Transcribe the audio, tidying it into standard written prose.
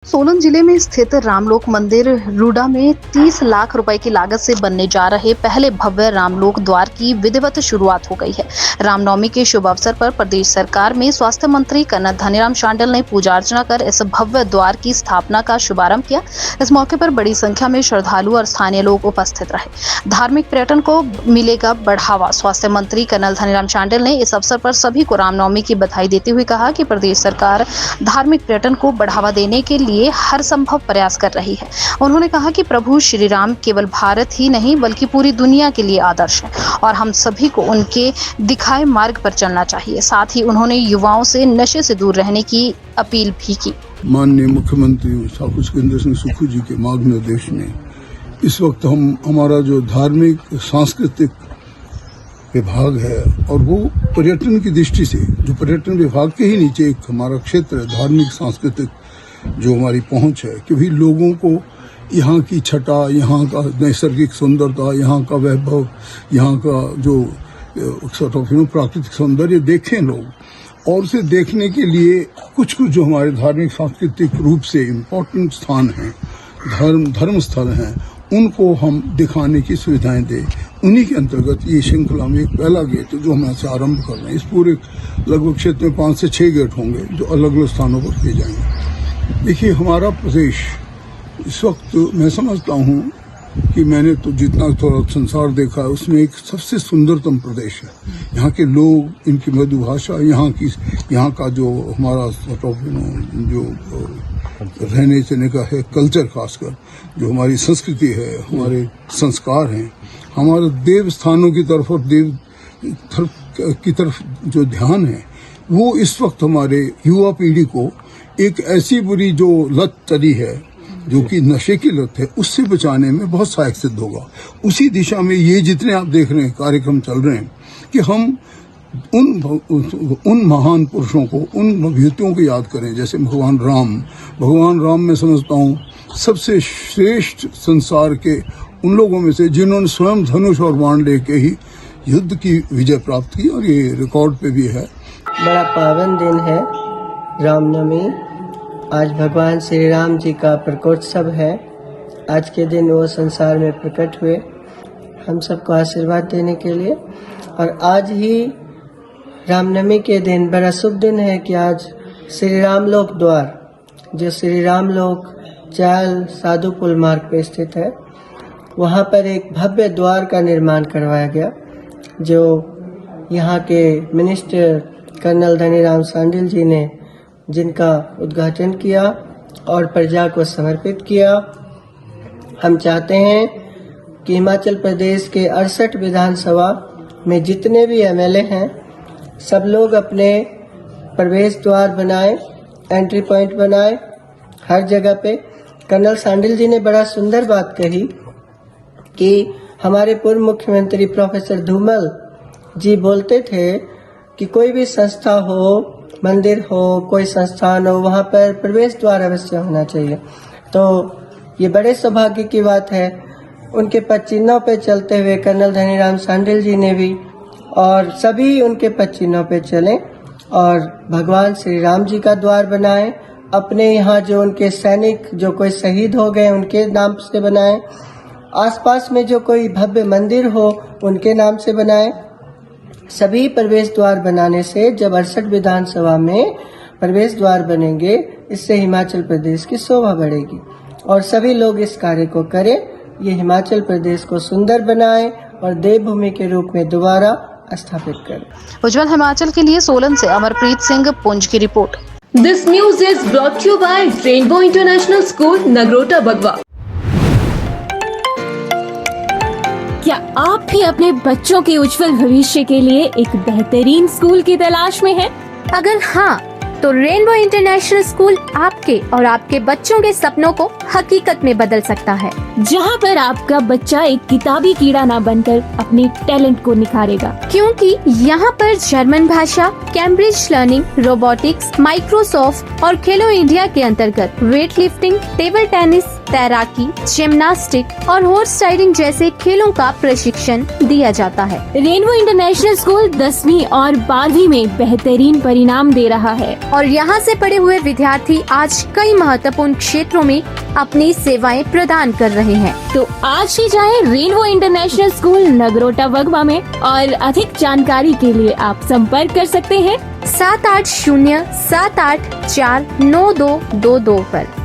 सोलन जिले में स्थित रामलोक मंदिर रूडा में 30 लाख रुपए की लागत से बनने जा रहे पहले भव्य रामलोक द्वार की विधिवत शुरुआत हो गई है। रामनवमी के शुभ अवसर पर प्रदेश सरकार में स्वास्थ्य मंत्री कर्नल धनीराम शांडिल ने पूजा अर्चना कर इस भव्य द्वार की स्थापना का शुभारंभ किया। इस मौके पर बड़ी संख्या में श्रद्धालु और स्थानीय लोग उपस्थित रहे। धार्मिक पर्यटन को मिलेगा बढ़ावा। स्वास्थ्य मंत्री कर्नल धनीराम शांडिल ने इस अवसर पर सभी को रामनवमी की बधाई देते हुए कहा कि प्रदेश सरकार धार्मिक पर्यटन को बढ़ावा देने के लिए हर संभव प्रयास कर रही है। उन्होंने कहा कि प्रभु श्री राम केवल भारत ही नहीं बल्कि पूरी दुनिया के लिए आदर्श है और हम सभी को उनके दिखाए मार्ग पर चलना चाहिए। साथ ही उन्होंने युवाओं से नशे से दूर रहने की अपील भी की। माननीय मुख्यमंत्री ठाकुर सुखविंदर सिंह सुक्खू जी के मार्गनिर्देश में इस वक्त हमारा जो धार्मिक सांस्कृतिक विभाग है और वो पर्यटन की दृष्टि से जो पर्यटन विभाग के ही नीचे एक हमारा क्षेत्र है, धार्मिक सांस्कृतिक जो हमारी पहुंच है कि भी लोगों को यहाँ की छटा, यहाँ का नैसर्गिक सुंदरता, यहाँ का वैभव, यहाँ का जो प्राकृतिक सौंदर्य देखें लोग। और उसे देखने के लिए कुछ जो हमारे धार्मिक सांस्कृतिक रूप से इम्पोर्टेंट स्थान हैं, धर्म स्थल हैं, उनको हम दिखाने की सुविधाएं दें। उन्हीं के अंतर्गत ये श्रृंखला में एक पहला गेट है जो हम ऐसे आरंभ कर रहे हैं। इस पूरे लगभग क्षेत्र में 5 से 6 गेट होंगे जो अलग अलग स्थानों पर किए जाएंगे। देखिए, हमारा प्रदेश इस वक्त मैं समझता हूँ कि मैंने तो जितना थोड़ा संसार देखा है उसमें एक सबसे सुंदरतम प्रदेश है। यहाँ के लोग, इनकी मृदु भाषा, यहाँ का जो हमारा जो रहने सहने का है कल्चर, खासकर जो हमारी संस्कृति है, हमारे संस्कार हैं, हमारे देव स्थानों की तरफ और देव की तरफ जो ध्यान है वो इस वक्त हमारे युवा पीढ़ी को एक ऐसी बुरी जो लत चली है जो कि नशे की लत है उससे बचाने में बहुत सहायक सिद्ध होगा। उसी दिशा में ये जितने आप देख रहे हैं कार्यक्रम चल रहे हैं कि हम उन महान पुरुषों को, उन विभूतियों को याद करें जैसे भगवान राम मैं समझता हूँ सबसे श्रेष्ठ संसार के उन लोगों में से जिन्होंने स्वयं धनुष और बाण लेके ही युद्ध की विजय प्राप्त की और ये रिकॉर्ड पे भी है। बड़ा पावन दिन है रामनवमी। आज भगवान श्री राम जी का प्रकोत्सव है। आज के दिन वो संसार में प्रकट हुए हम सबको आशीर्वाद देने के लिए। और आज ही रामनवमी के दिन बड़ा शुभ दिन है कि आज श्री रामलोक द्वार, जो श्री रामलोक चाल साधु पुल मार्ग पे स्थित है, वहाँ पर एक भव्य द्वार का निर्माण करवाया गया जो यहाँ के मिनिस्टर कर्नल धनीराम शांडिल जी ने जिनका उद्घाटन किया और प्रजा को समर्पित किया। हम चाहते हैं कि हिमाचल प्रदेश के 68 विधानसभा में जितने भी एमएलए हैं सब लोग अपने प्रवेश द्वार बनाएं, एंट्री पॉइंट बनाएं हर जगह पे। कर्नल शांडिल जी ने बड़ा सुंदर बात कही कि हमारे पूर्व मुख्यमंत्री प्रोफेसर धूमल जी बोलते थे कि कोई भी संस्था हो, मंदिर हो, कोई संस्थान हो, वहाँ पर प्रवेश द्वार अवश्य होना चाहिए। तो ये बड़े सौभाग्य की बात है। उनके पद चिन्हों पे चलते हुए कर्नल धनीराम शांडिल जी ने भी और सभी उनके पद चिन्हों पे चलें और भगवान श्री राम जी का द्वार बनाएं। अपने यहाँ जो उनके सैनिक जो कोई शहीद हो गए उनके नाम से बनाएं। आसपास में जो कोई भव्य मंदिर हो उनके नाम से बनाएं। सभी प्रवेश द्वार बनाने से जब 68 विधानसभा में प्रवेश द्वार बनेंगे, इससे हिमाचल प्रदेश की शोभा बढ़ेगी और सभी लोग इस कार्य को करें। ये हिमाचल प्रदेश को सुंदर बनाएं और देवभूमि के रूप में दोबारा स्थापित करें। उज्जवल हिमाचल के लिए सोलन से अमरप्रीत सिंह पुंज की report. This news is brought you by Rainbow International School Nagrota Bagwan. क्या आप भी अपने बच्चों के उज्जवल भविष्य के लिए एक बेहतरीन स्कूल की तलाश में हैं? अगर हाँ, तो रेनबो इंटरनेशनल स्कूल आपके और आपके बच्चों के सपनों को हकीकत में बदल सकता है, जहां पर आपका बच्चा एक किताबी कीड़ा ना बनकर अपने टैलेंट को निखारेगा। क्योंकि यहाँ पर जर्मन भाषा, कैम्ब्रिज लर्निंग, रोबोटिक्स, माइक्रोसॉफ्ट और खेलो इंडिया के अंतर्गत वेट लिफ्टिंग, टेबल टेनिस, तैराकी, जिम्नास्टिक और हॉर्स राइडिंग जैसे खेलों का प्रशिक्षण दिया जाता है। रेनबो इंटरनेशनल स्कूल 10वीं और 12वीं में बेहतरीन परिणाम दे रहा है। और यहाँ से पढ़े हुए विद्यार्थी आज कई महत्वपूर्ण क्षेत्रों में अपनी सेवाएं प्रदान कर रहे हैं। तो आज ही जाएं रेनबो इंटरनेशनल स्कूल नगरोटा वगवा में और अधिक जानकारी के लिए आप संपर्क कर सकते हैं 7807849222 पर।